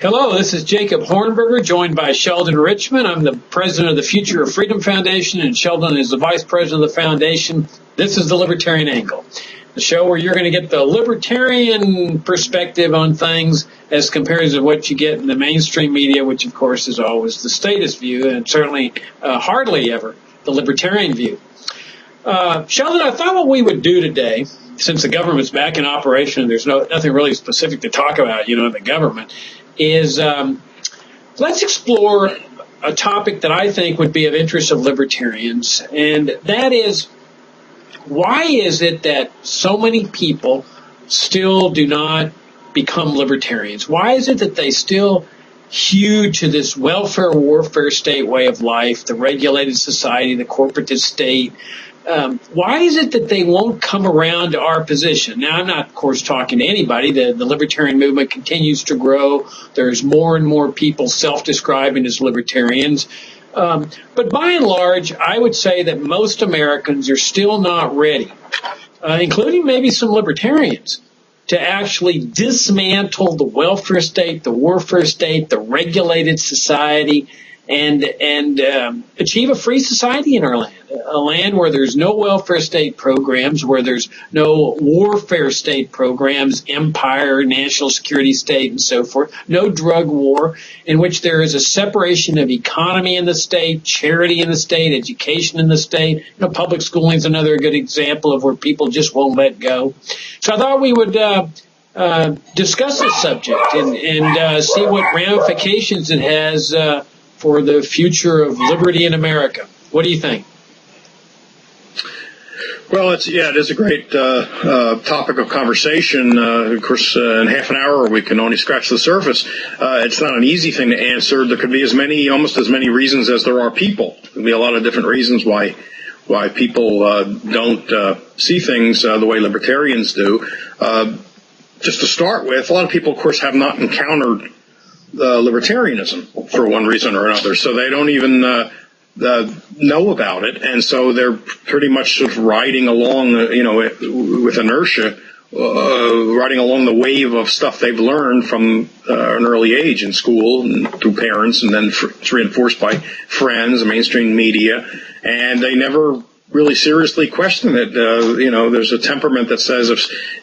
Hello, this is Jacob Hornberger, joined by Sheldon Richmond. I'm the president of the Future of Freedom Foundation, and Sheldon is the vice president of the foundation. This is the Libertarian Angle, the show where you're going to get the libertarian perspective on things as compared to what you get in the mainstream media, which, of course, is always the statist view, and certainly hardly ever the libertarian view. Sheldon, I thought what we would do today, since the government's back in operation and there's nothing really specific to talk about, in the government, is let's explore a topic that I think would be of interest of libertarians, and that is, why is it that so many people still do not become libertarians? Why is it that they still hew to this welfare warfare state way of life, the regulated society, the corporatist state? Why is it that they won't come around to our position? Now, I'm not, of course, talking to anybody. The libertarian movement continues to grow. There's more and more people self-describing as libertarians. But by and large, I would say that most Americans are still not ready, including maybe some libertarians, to actually dismantle the welfare state, the warfare state, the regulated society, and achieve a free society in our land, a land where there's no welfare state programs, where there's no warfare state programs, empire, national security state, and so forth, no drug war, in which there is a separation of economy in the state, charity in the state, education in the state. Public schooling is another good example of where people just won't let go. So I thought we would discuss this subject and see what ramifications it has for the future of liberty in America. What do you think? Well, it is a great topic of conversation. Of course, in half an hour we can only scratch the surface. It's not an easy thing to answer. There could be almost as many reasons as there are people. There could be a lot of different reasons why people don't see things the way libertarians do. Just to start with, a lot of people, of course, have not encountered libertarianism for one reason or another, so they don't even know about it, and so they're pretty much sort of riding along, with inertia, riding along the wave of stuff they've learned from an early age in school and through parents, and then it's reinforced by friends and mainstream media, and they never really seriously question it. There's a temperament that says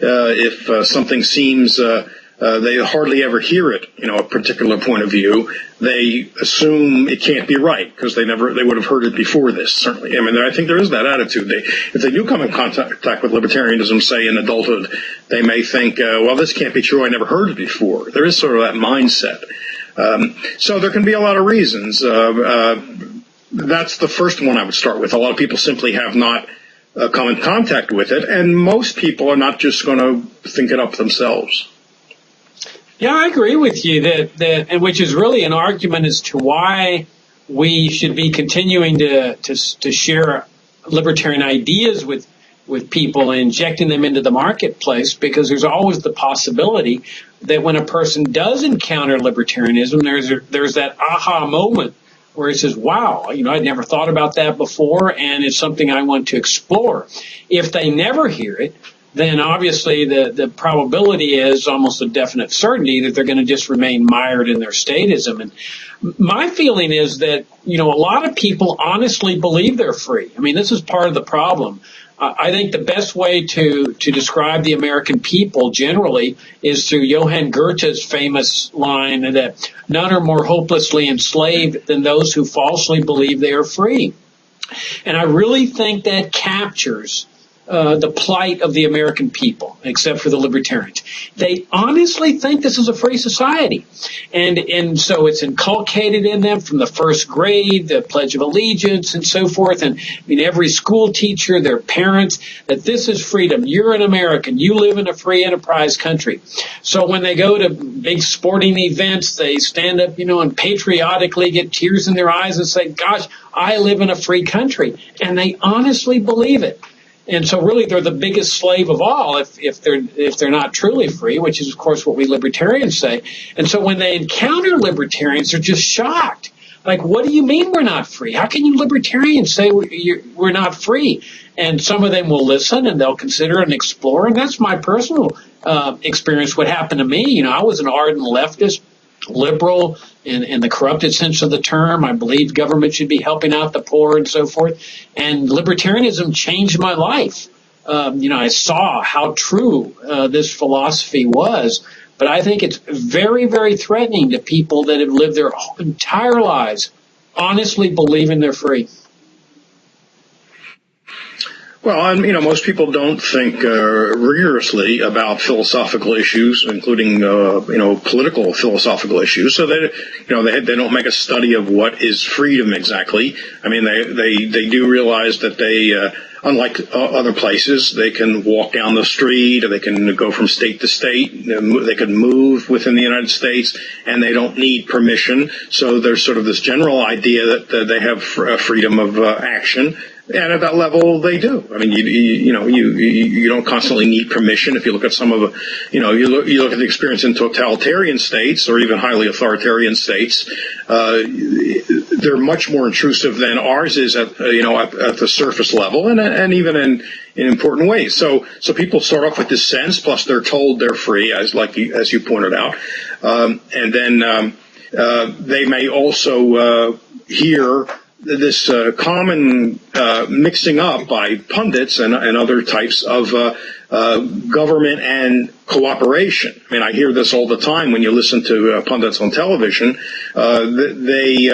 if something seems they hardly ever hear it, a particular point of view. They assume it can't be right because they would have heard it before this, certainly. I think there is that attitude. If they do come in contact with libertarianism, say in adulthood, they may think, well, this can't be true. I never heard it before. There is sort of that mindset. So there can be a lot of reasons. That's the first one I would start with. A lot of people simply have not come in contact with it, and most people are not just going to think it up themselves. Yeah, I agree with you that which is really an argument as to why we should be continuing to share libertarian ideas with people and injecting them into the marketplace, because there's always the possibility that when a person does encounter libertarianism, there's that aha moment where it says, wow, I'd never thought about that before, and it's something I want to explore. If they never hear it, then obviously the probability is almost a definite certainty that they're going to just remain mired in their statism. And my feeling is that, a lot of people honestly believe they're free. This is part of the problem. I think the best way to describe the American people generally is through Johann Goethe's famous line that none are more hopelessly enslaved than those who falsely believe they are free. And I really think that captures the plight of the American people, except for the libertarians. They honestly think this is a free society. And so it's inculcated in them from the first grade, the Pledge of Allegiance and so forth. And every school teacher, their parents, that this is freedom. You're an American. You live in a free enterprise country. So when they go to big sporting events, they stand up, and patriotically get tears in their eyes and say, gosh, I live in a free country. And they honestly believe it. And so really they're the biggest slave of all if they're not truly free, which is, of course, what we libertarians say. And so when they encounter libertarians, they're just shocked. Like, what do you mean we're not free? How can you libertarians say we're not free? And some of them will listen and they'll consider and explore. And that's my personal experience. What happened to me, I was an ardent leftist liberal in the corrupted sense of the term. I believe government should be helping out the poor and so forth. And libertarianism changed my life. I saw how true this philosophy was. But I think it's very, very threatening to people that have lived their entire lives honestly believing they're free. Well, most people don't think rigorously about philosophical issues, including political philosophical issues. So they don't make a study of what is freedom exactly. I mean, they do realize that they, unlike other places, they can walk down the street, or they can go from state to state. They can move within the United States, and they don't need permission. So there's sort of this general idea that they have freedom of action. And at that level, they do. I mean, you don't constantly need permission. If you look at some of the, you look at the experience in totalitarian states or even highly authoritarian states, they're much more intrusive than ours is at the surface level and even in important ways. So people start off with this sense, plus they're told they're free, as you pointed out, and then they may also hear this common mixing up by pundits and other types of government and cooperation. I mean, I hear this all the time when you listen to pundits on television. They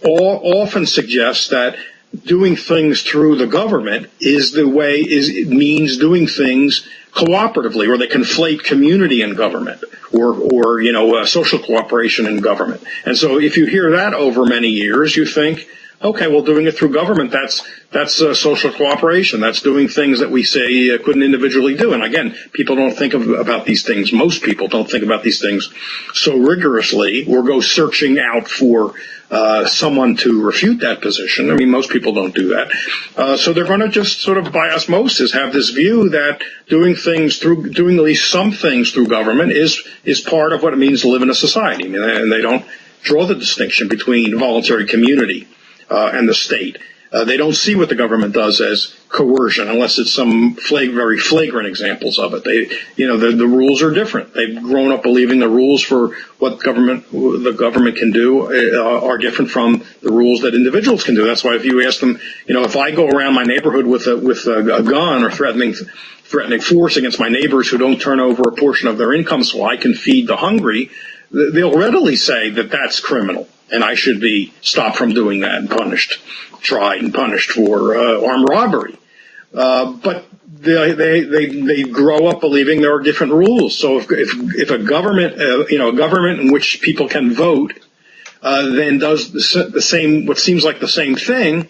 often suggest that doing things through the government means doing things cooperatively, or they conflate community and government, or social cooperation in government. And so if you hear that over many years, you think, okay, well, doing it through government, that's social cooperation. That's doing things that we say couldn't individually do. And again, people don't think about these things. Most people don't think about these things so rigorously or go searching out for someone to refute that position. I mean, most people don't do that. So they're going to just sort of by osmosis have this view that doing at least some things through government is part of what it means to live in a society. I mean, and they don't draw the distinction between voluntary community and the state. They don't see what the government does as coercion, unless it's some very flagrant examples of it. The rules are different. They've grown up believing the rules for what the government can do are different from the rules that individuals can do. That's why if you ask them, if I go around my neighborhood with a gun or threatening force against my neighbors who don't turn over a portion of their income so I can feed the hungry, they'll readily say that that's criminal. And I should be stopped from doing that and tried and punished for armed robbery. But they grow up believing there are different rules. So if a government, a government in which people can vote, then does the same, what seems like the same thing,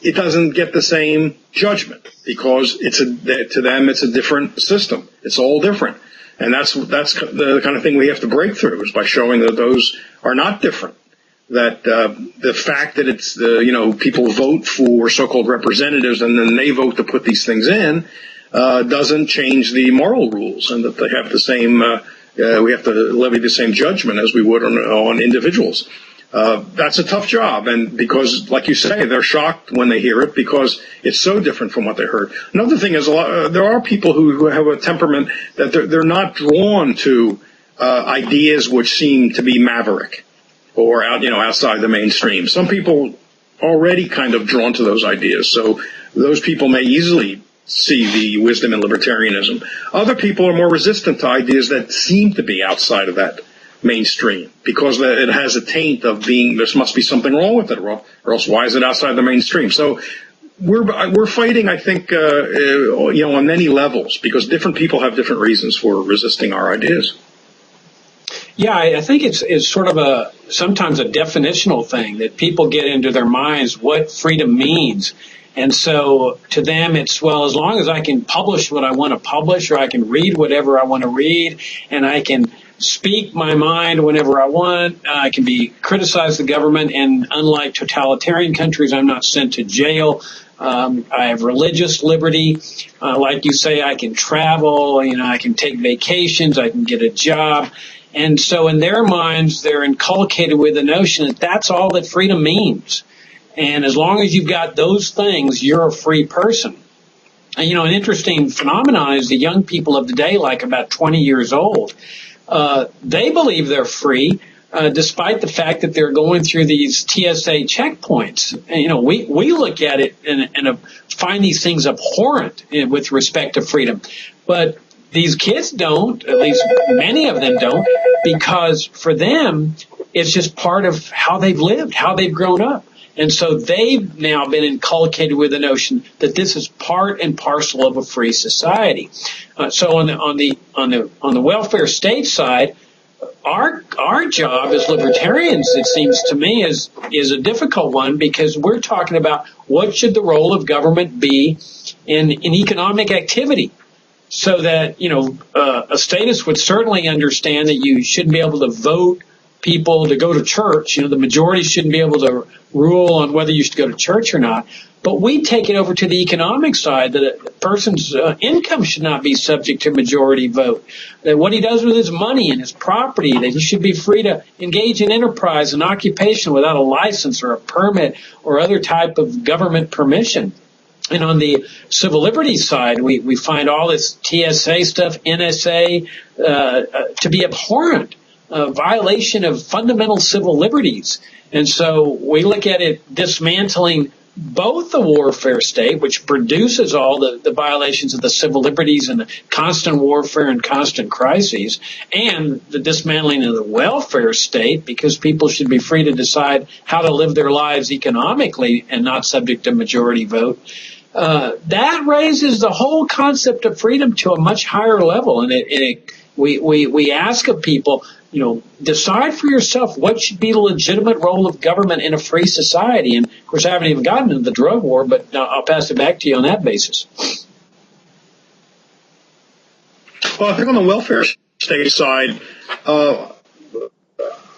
it doesn't get the same judgment because to them it's a different system. It's all different. And that's the kind of thing we have to break through, is by showing that those are not different. That the fact that it's people vote for so-called representatives and then they vote to put these things in doesn't change the moral rules, and that they have the same we have to levy the same judgment as we would on individuals. That's a tough job, and because, like you say, they're shocked when they hear it because it's so different from what they heard. Another thing is there are people who have a temperament that they're not drawn to ideas which seem to be maverick or outside the mainstream. Some people already kind of drawn to those ideas, so those people may easily see the wisdom in libertarianism. Other people are more resistant to ideas that seem to be outside of that mainstream because it has a taint of being, there must be something wrong with it, or else why is it outside the mainstream? So we're fighting, I think, on many levels, because different people have different reasons for resisting our ideas. Yeah, I think it's sort of sometimes a definitional thing that people get into their minds what freedom means. And so to them it's, well, as long as I can publish what I want to publish, or I can read whatever I want to read, and I can speak my mind whenever I want, I can criticize the government, and unlike totalitarian countries, I'm not sent to jail. I have religious liberty. Like you say, I can travel, I can take vacations, I can get a job. And so in their minds, they're inculcated with the notion that that's all that freedom means. And as long as you've got those things, you're a free person. And, an interesting phenomenon is the young people of today, like about 20 years old, they believe they're free, despite the fact that they're going through these TSA checkpoints. And, we look at it and find these things abhorrent with respect to freedom. But these kids don't, at least many of them don't, because for them, it's just part of how they've lived, how they've grown up. And so they've now been inculcated with the notion that this is part and parcel of a free society. So on the welfare state side, our job as libertarians, it seems to me, is a difficult one, because we're talking about what should the role of government be in economic activity. So that, a statist would certainly understand that you shouldn't be able to vote people to go to church. The majority shouldn't be able to rule on whether you should go to church or not. But we take it over to the economic side, that a person's income should not be subject to majority vote. That what he does with his money and his property, that he should be free to engage in enterprise and occupation without a license or a permit or other type of government permission. And on the civil liberties side, we find all this TSA stuff, NSA, to be abhorrent, a violation of fundamental civil liberties. And so we look at it dismantling both the warfare state, which produces all the violations of the civil liberties and the constant warfare and constant crises, and the dismantling of the welfare state, because people should be free to decide how to live their lives economically and not subject to majority vote. That raises the whole concept of freedom to a much higher level. And we ask of people, decide for yourself what should be the legitimate role of government in a free society. And of course, I haven't even gotten into the drug war, but I'll pass it back to you on that basis. Well, I think on the welfare state side,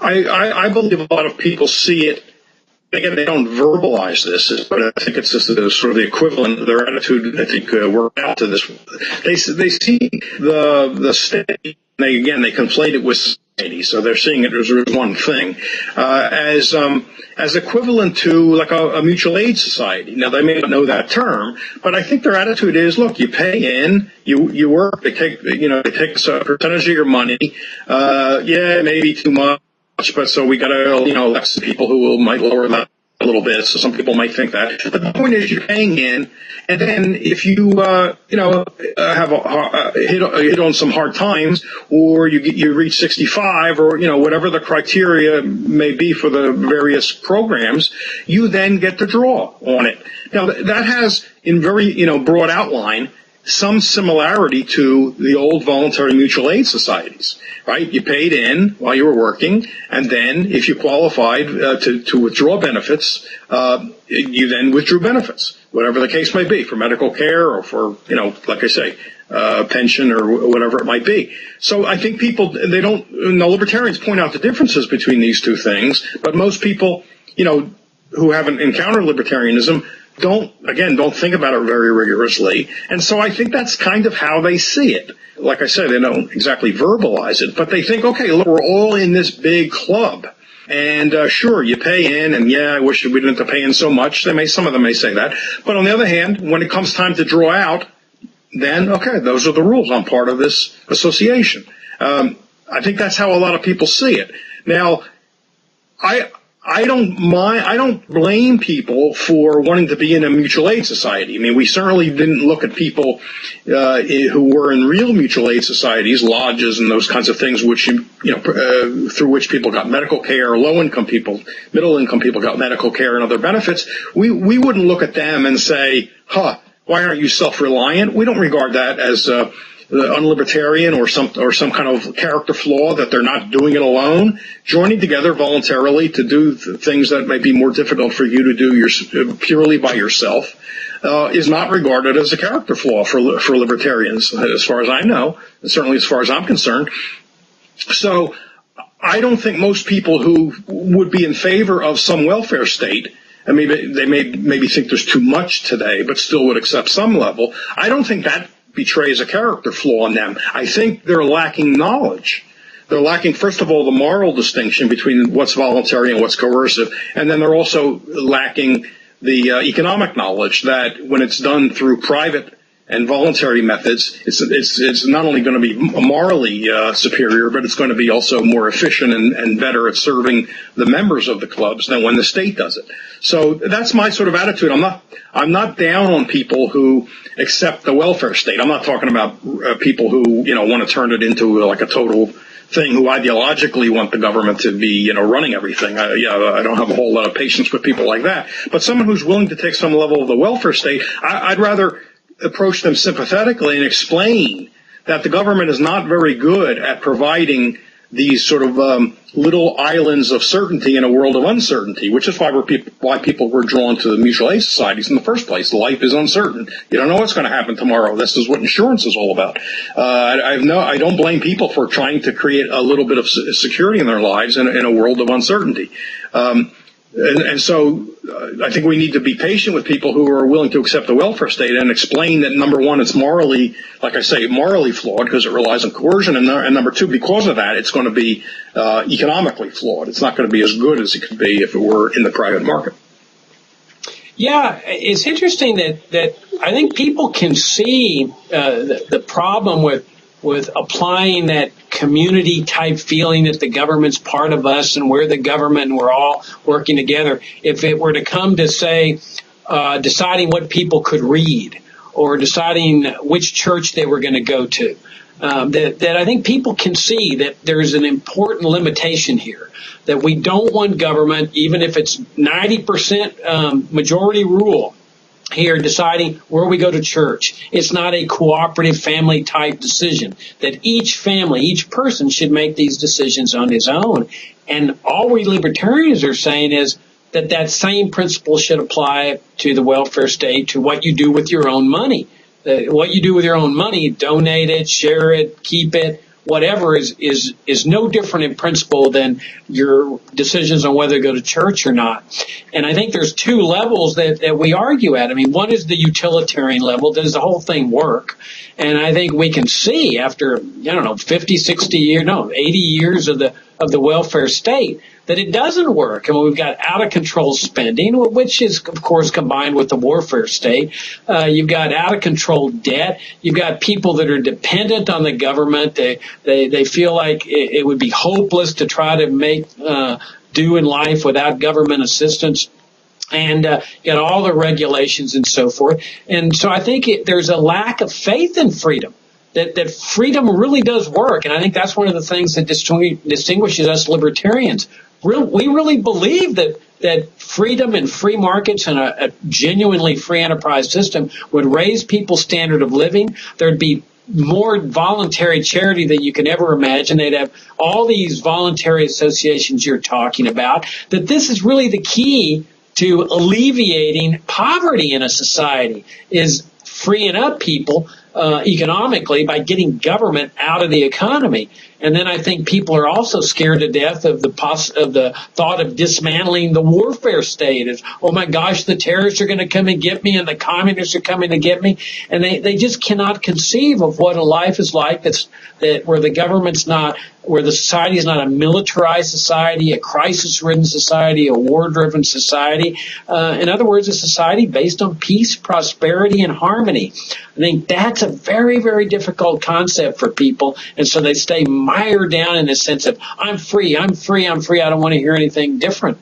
I believe a lot of people see it. Again, they don't verbalize this, but I think it's just sort of the equivalent of their attitude. I think worked out to this. They see the state. They conflate it with society, so they're seeing it as one thing, as equivalent to like a mutual aid society. Now, they may not know that term, but I think their attitude is: look, you pay in, you work, they take a percentage of your money. Maybe too much. But so we got to, elect people who might lower that a little bit. So some people might think that. But the point is, you're paying in, and then if you, have hit on some hard times, or you reach 65, or whatever the criteria may be for the various programs, you then get to draw on it. Now that has, in very broad outline, some similarity to the old voluntary mutual aid societies, right? You paid in while you were working, and then if you qualified to withdraw benefits, you then withdrew benefits, whatever the case may be, for medical care or for, like I say, pension or whatever it might be. So I think people, the libertarians point out the differences between these two things, but most people, who haven't encountered libertarianism don't think about it very rigorously. And so I think that's kind of how they see it. Like I said, they don't exactly verbalize it, but they think, okay, look, we're all in this big club. And sure, you pay in, and I wish we didn't have to pay in so much. Some of them may say that. But on the other hand, when it comes time to draw out, then, okay, those are the rules. I'm part of this association. I think that's how a lot of people see it. Now, I don't blame people for wanting to be in a mutual aid society. I mean, we certainly didn't look at people who were in real mutual aid societies, lodges, and those kinds of things, which through which people got medical care. Low-income people, middle-income people got medical care and other benefits. We wouldn't look at them and say, why aren't you self-reliant? We don't regard that as unlibertarian or some kind of character flaw, that they're not doing it alone. Joining together voluntarily to do things that might be more difficult for you to do purely by yourself is not regarded as a character flaw for libertarians, as far as I know, and certainly as far as I'm concerned. So I don't think most people who would be in favor of some welfare state, I mean, they maybe think there's too much today, but still would accept some level. I don't think that betrays a character flaw in them. I think they're lacking knowledge. They're lacking, first of all, the moral distinction between what's voluntary and what's coercive, and then they're also lacking the economic knowledge that when it's done through private and voluntary methods, it's not only going to be morally superior, but it's going to be also more efficient and better at serving the members of the clubs than when the state does it. So that's my sort of attitude. I'm not down on people who accept the welfare state. I'm not talking about people who want to turn it into like a total thing, who ideologically want the government to be running everything. I don't have a whole lot of patience with people like that. But someone who's willing to take some level of the welfare state, I'd rather approach them sympathetically and explain that the government is not very good at providing these sort of little islands of certainty in a world of uncertainty, which is why people were drawn to the mutual aid societies in the first place. Life is uncertain. You don't know what's going to happen tomorrow. This is what insurance is all about. I don't blame people for trying to create a little bit of security in their lives in a world of uncertainty. And so I think we need to be patient with people who are willing to accept the welfare state and explain that, number one, it's morally, like I say, morally flawed because it relies on coercion, and number two, because of that, it's going to be economically flawed. It's not going to be as good as it could be if it were in the private market. Yeah, it's interesting that I think people can see the problem with applying that community type feeling that the government's part of us and we're the government and we're all working together. If it were to come to, say, deciding what people could read or deciding which church they were going to go to, that I think people can see that there's an important limitation here, that we don't want government, even if it's 90% majority rule, here deciding where we go to church. It's not a cooperative family type decision, that each family, each person should make these decisions on his own. And all we libertarians are saying is that same principle should apply to the welfare state, to what you do with your own money. What you do with your own money, donate it, share it, keep it, whatever, is no different in principle than your decisions on whether to go to church or not. And I think there's two levels that we argue at. I mean, one is the utilitarian level. Does the whole thing work? And I think we can see after, 50, 60 years, 80 years of the welfare state, that it doesn't work. And we've got out of control spending, which is, of course, combined with the warfare state. You've got out of control debt. You've got people that are dependent on the government. They feel like it would be hopeless to try to make do in life without government assistance. And you got all the regulations and so forth. And so I think there's a lack of faith in freedom. That freedom really does work. And I think that's one of the things that distinguishes us libertarians. We really believe that freedom and free markets and a genuinely free enterprise system would raise people's standard of living. There'd be more voluntary charity than you can ever imagine. They'd have all these voluntary associations you're talking about. That this is really the key to alleviating poverty in a society, is freeing up people economically by getting government out of the economy. And then I think people are also scared to death of the thought of dismantling the warfare state. As, oh my gosh, the terrorists are going to come and get me, and the communists are coming to get me, and they just cannot conceive of what a life is like where the government's not, where the society is not a militarized society, a crisis-ridden society, a war-driven society. In other words, a society based on peace, prosperity, and harmony. I think that's a very, very difficult concept for people, and so they stay mired down in the sense of, I'm free, I don't want to hear anything different.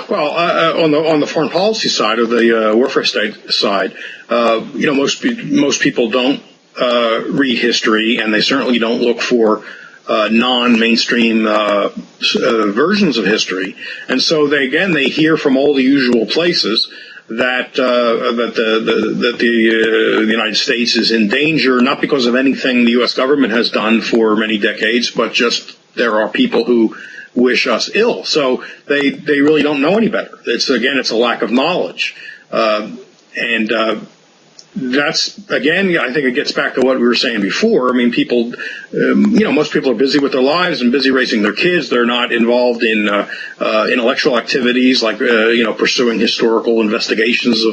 Well, on the foreign policy side, of the warfare state side, most people don't read history, and they certainly don't look for non-mainstream versions of history. And so they hear from all the usual places that the United States is in danger, not because of anything the U.S. government has done for many decades, but just there are people who wish us ill. So they really don't know any better. It's a lack of knowledge. That's, again, I think it gets back to what we were saying before. I mean, people, most people are busy with their lives and busy raising their kids. They're not involved in intellectual activities like, pursuing historical investigations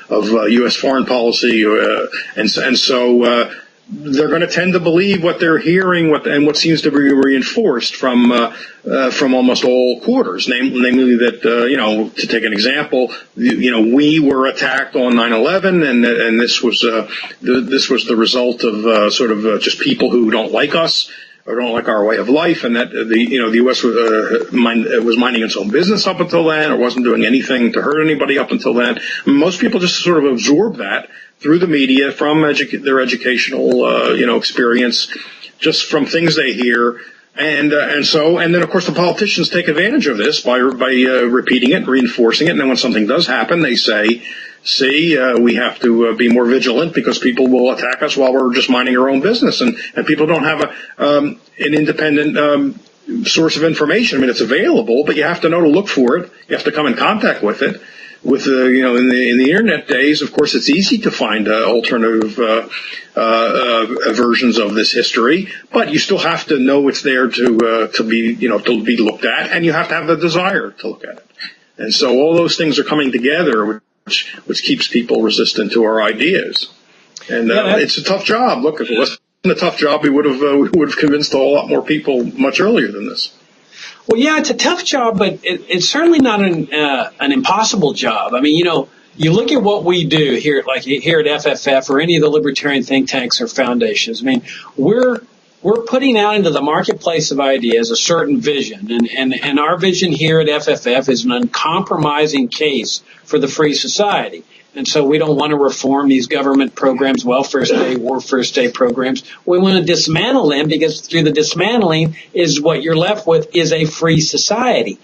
of U.S. foreign policy. And so they're going to tend to believe what they're hearing, what seems to be reinforced from almost all quarters, namely that to take an example, we were attacked on 9/11, and this was the result of just people who don't like us or don't like our way of life, and that the U.S. was minding its own business up until then, or wasn't doing anything to hurt anybody up until then. I mean, most people just sort of absorb that through the media, from their educational experience, just from things they hear, and then of course the politicians take advantage of this by repeating it, reinforcing it, and then when something does happen, they say, "See, we have to be more vigilant because people will attack us while we're just minding our own business," and people don't have an independent source of information. I mean, it's available, but you have to know to look for it. You have to come in contact with it. With in the internet days, of course, it's easy to find alternative versions of this history, but you still have to know it's there to be looked at, and you have to have the desire to look at it. And so all those things are coming together, which keeps people resistant to our ideas. And it's a tough job. Look, if it wasn't a tough job, we would have convinced a whole lot more people much earlier than this. Well, yeah, it's a tough job, but it's certainly not an impossible job. I mean, you look at what we do here, like here at FFF or any of the libertarian think tanks or foundations. I mean, we're putting out into the marketplace of ideas a certain vision, and our vision here at FFF is an uncompromising case for the free society. And so we don't want to reform these government programs, welfare state, warfare state programs. We want to dismantle them, because through the dismantling is what you're left with is a free society.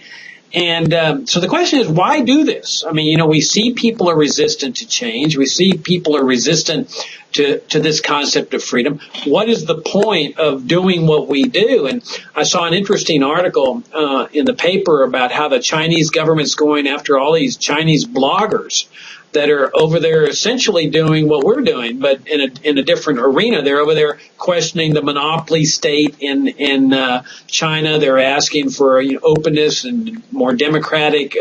And so the question is, why do this? I mean, we see people are resistant to change. We see people are resistant to this concept of freedom. What is the point of doing what we do? And I saw an interesting article in the paper about how the Chinese government's going after all these Chinese bloggers that are over there essentially doing what we're doing, but in a different arena. They're over there questioning the monopoly state in China. They're asking for openness and more democratic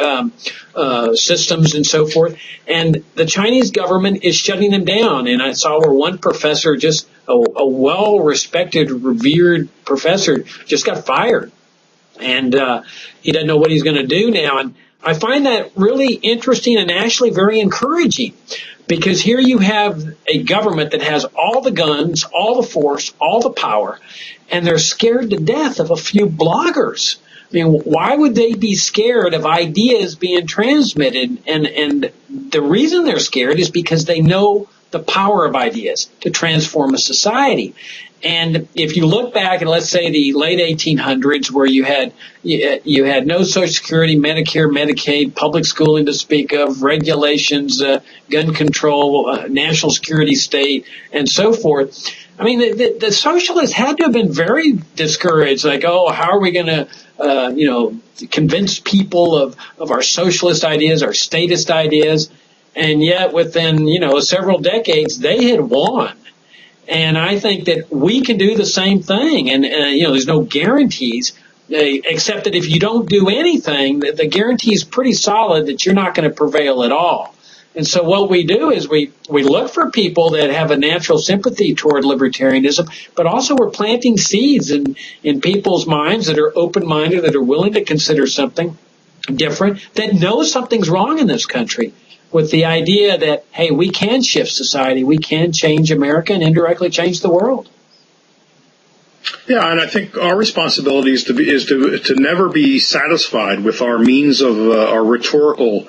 systems and so forth. And the Chinese government is shutting them down. And I saw where one professor, just a well-respected, revered professor, just got fired. And he doesn't know what he's going to do now. And I find that really interesting and actually very encouraging, because here you have a government that has all the guns, all the force, all the power, and they're scared to death of a few bloggers. I mean, why would they be scared of ideas being transmitted? And the reason they're scared is because they know the power of ideas to transform a society. And if you look back at, let's say, the late 1800s, where you had no Social Security, Medicare, Medicaid, public schooling to speak of, regulations, gun control, national security state, and so forth. I mean, the socialists had to have been very discouraged. Like, how are we going to, convince people of our socialist ideas, our statist ideas? And yet, within several decades, they had won. And I think that we can do the same thing. And, there's no guarantees, except that if you don't do anything, the guarantee is pretty solid that you're not going to prevail at all. And so what we do is we look for people that have a natural sympathy toward libertarianism, but also we're planting seeds in people's minds that are open-minded, that are willing to consider something different, that know something's wrong in this country, with the idea that, hey, we can shift society, we can change America and indirectly change the world. Yeah, and I think our responsibility is to never be satisfied with our means of our rhetorical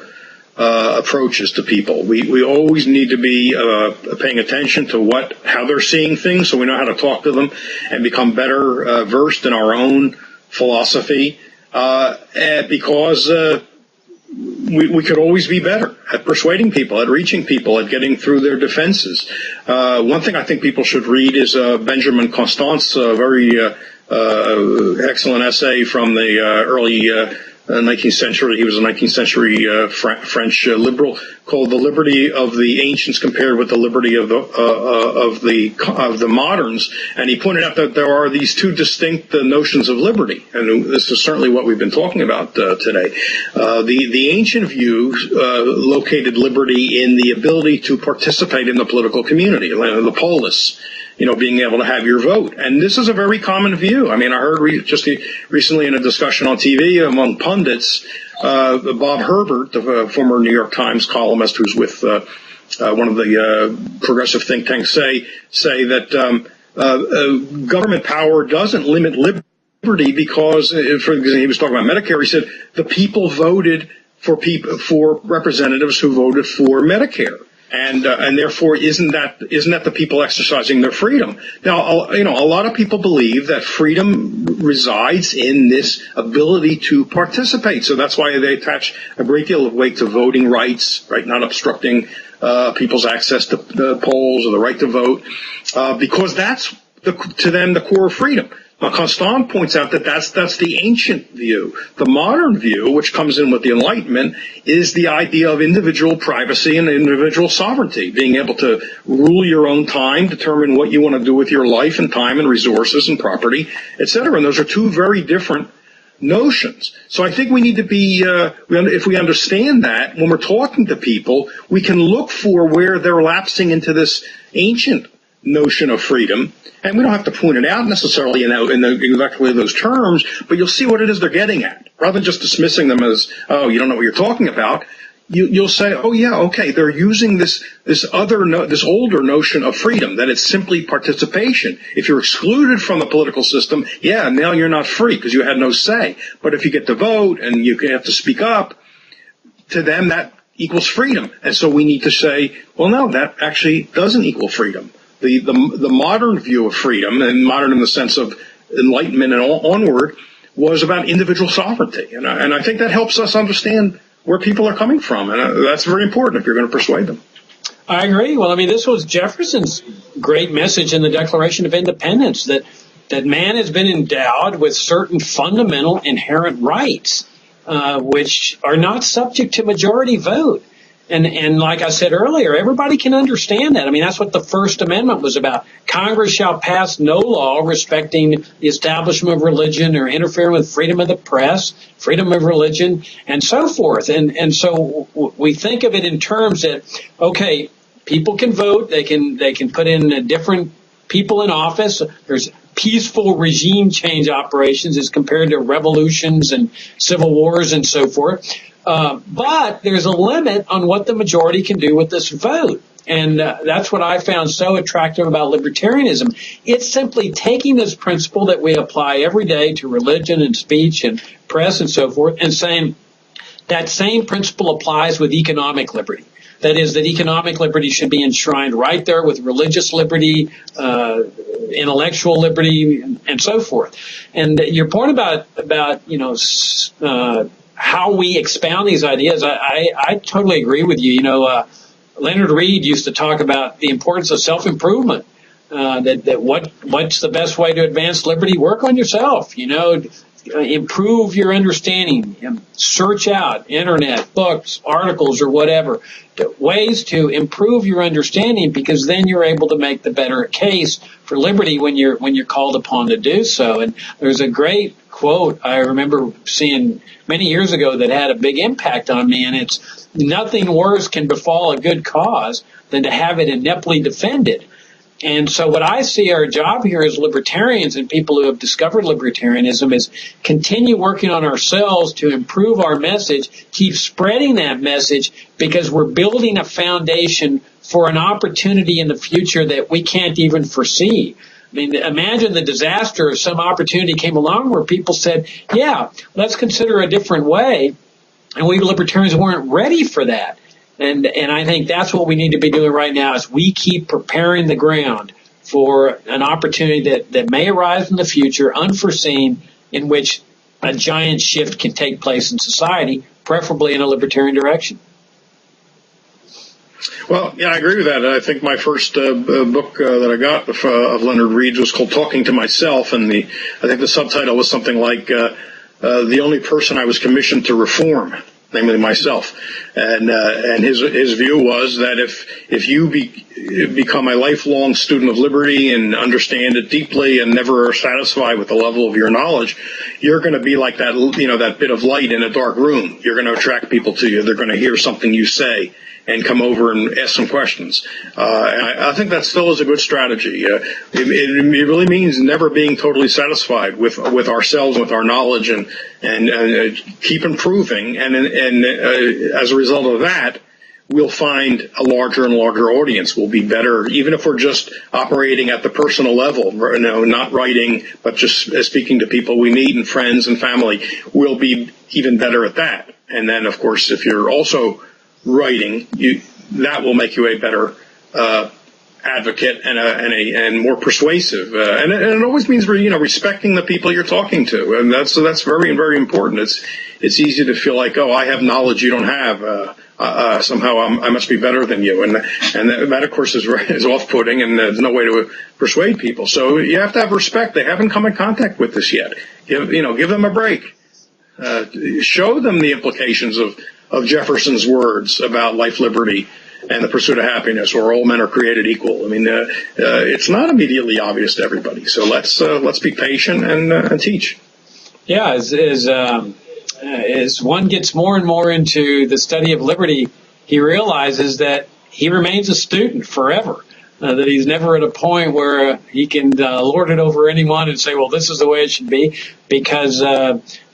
approaches to people. We always need to be paying attention to how they're seeing things, so we know how to talk to them and become better versed in our own philosophy, because we could always be better at persuading people, at reaching people, at getting through their defenses. One thing I think people should read is Benjamin Constant's very excellent essay from the early 19th century. He was a 19th century French liberal, called "The Liberty of the Ancients Compared with the Liberty of the Moderns." And he pointed out that there are these two distinct notions of liberty, and this is certainly what we've been talking about today. The ancient view located liberty in the ability to participate in the political community, the polis. being able to have your vote. And this is a very common view. I mean, I heard recently in a discussion on TV among pundits, Bob Herbert, the former New York Times columnist who's with one of the progressive think tanks, say that government power doesn't limit liberty because, for example, he was talking about Medicare. He said the people voted for representatives who voted for Medicare. And therefore, isn't that the people exercising their freedom? Now, a lot of people believe that freedom resides in this ability to participate. So that's why they attach a great deal of weight to voting rights, right? Not obstructing people's access to the polls or the right to vote, because that's to them the core of freedom. Constant points out that that's the ancient view. The modern view, which comes in with the Enlightenment, is the idea of individual privacy and individual sovereignty, being able to rule your own time, determine what you want to do with your life and time and resources and property, etc. And those are two very different notions. So I think we need to be, if we understand that, when we're talking to people, we can look for where they're lapsing into this ancient notion of freedom, and we don't have to point it out necessarily in exactly those terms, but you'll see what it is they're getting at. Rather than just dismissing them as, oh, you don't know what you're talking about, you'll say, oh yeah, okay, they're using this older notion of freedom, that it's simply participation. If you're excluded from the political system, yeah, now you're not free because you had no say. But if you get to vote and you have to speak up, to them that equals freedom. And so we need to say, well, no, that actually doesn't equal freedom. The modern view of freedom, and modern in the sense of Enlightenment and onward, was about individual sovereignty. And I think that helps us understand where people are coming from. And that's very important if you're going to persuade them. I agree. Well, I mean, this was Jefferson's great message in the Declaration of Independence, that man has been endowed with certain fundamental inherent rights, which are not subject to majority vote. And like I said earlier, everybody can understand that. I mean, that's what the First Amendment was about. Congress shall pass no law respecting the establishment of religion or interfering with freedom of the press, freedom of religion, and so forth. And so we think of it in terms that, okay, people can vote, they can put in different people in office. There's peaceful regime change operations as compared to revolutions and civil wars and so forth. But there's a limit on what the majority can do with this vote. And that's what I found so attractive about libertarianism. It's simply taking this principle that we apply every day to religion and speech and press and so forth, and saying that same principle applies with economic liberty. That is, that economic liberty should be enshrined right there with religious liberty, intellectual liberty, and so forth. And your point about how we expound these ideas, I totally agree with you. Leonard Reed used to talk about the importance of self-improvement. What's the best way to advance liberty? Work on yourself. Improve your understanding. Search out internet, books, articles, or whatever, ways to improve your understanding, because then you're able to make the better case for liberty when you're called upon to do so. And there's a great quote I remember seeing many years ago that had a big impact on me, and it's, nothing worse can befall a good cause than to have it ineptly defended. And so what I see our job here as libertarians and people who have discovered libertarianism is continue working on ourselves to improve our message, keep spreading that message, because we're building a foundation for an opportunity in the future that we can't even foresee. I mean, imagine the disaster if some opportunity came along where people said, yeah, let's consider a different way, and we libertarians weren't ready for that. And I think that's what we need to be doing right now, is we keep preparing the ground for an opportunity that may arise in the future, unforeseen, in which a giant shift can take place in society, preferably in a libertarian direction. Well, yeah, I agree with that. I think my first book that I got of Leonard Reed's was called Talking to Myself, and I think the subtitle was something like The Only Person I Was Commissioned to Reform, namely myself. And his view was that if you become a lifelong student of liberty and understand it deeply and never are satisfied with the level of your knowledge, you're going to be like that, that bit of light in a dark room. You're going to attract people to you. They're going to hear something you say and come over and ask some questions. And I think that still is a good strategy. It really means never being totally satisfied with ourselves, with our knowledge, and keep improving. And as a result of that, we'll find a larger and larger audience. We'll be better, even if we're just operating at the personal level, not writing, but just speaking to people we meet and friends and family. We'll be even better at that. And then, of course, if you're also writing, that will make you a better advocate and more persuasive. And it always means respecting the people you're talking to, and that's very, very important. It's easy to feel like, I have knowledge you don't have. Somehow I must be better than you, and that of course is off-putting, and there's no way to persuade people. So you have to have respect. They haven't come in contact with this yet. Give them a break. Show them the implications of Jefferson's words about life, liberty, and the pursuit of happiness, or all men are created equal. I mean, it's not immediately obvious to everybody. So let's be patient and teach. Yeah, as one gets more and more into the study of liberty, he realizes that he remains a student forever. That he's never at a point where he can lord it over anyone and say, well, this is the way it should be, because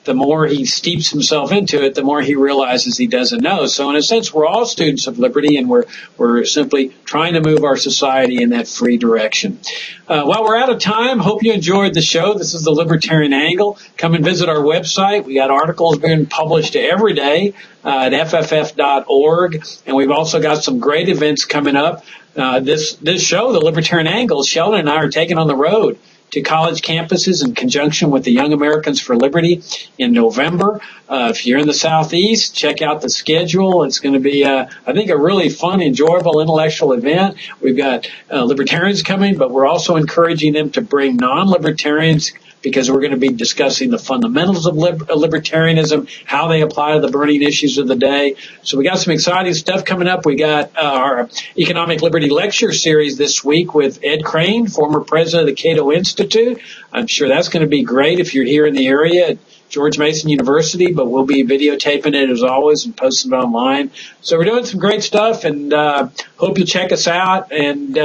the more he steeps himself into it, the more he realizes he doesn't know. So in a sense, we're all students of liberty, and we're simply trying to move our society in that free direction. Well, we're out of time. Hope you enjoyed the show. This is the Libertarian Angle. Come and visit our website. We got articles being published every day at fff.org, and we've also got some great events coming up. This show, the Libertarian Angle, Sheldon and I are taking on the road to college campuses in conjunction with the Young Americans for Liberty in November. If you're in the Southeast, check out the schedule. It's going to be, I think, a really fun, enjoyable, intellectual event. We've got libertarians coming, but we're also encouraging them to bring non-libertarians, because we're going to be discussing the fundamentals of libertarianism, how they apply to the burning issues of the day. So we got some exciting stuff coming up. We got our Economic Liberty Lecture Series this week with Ed Crane, former president of the Cato Institute. I'm sure that's going to be great if you're here in the area at George Mason University, but we'll be videotaping it as always and posting it online. So we're doing some great stuff, and hope you'll check us out, and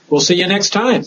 we'll see you next time.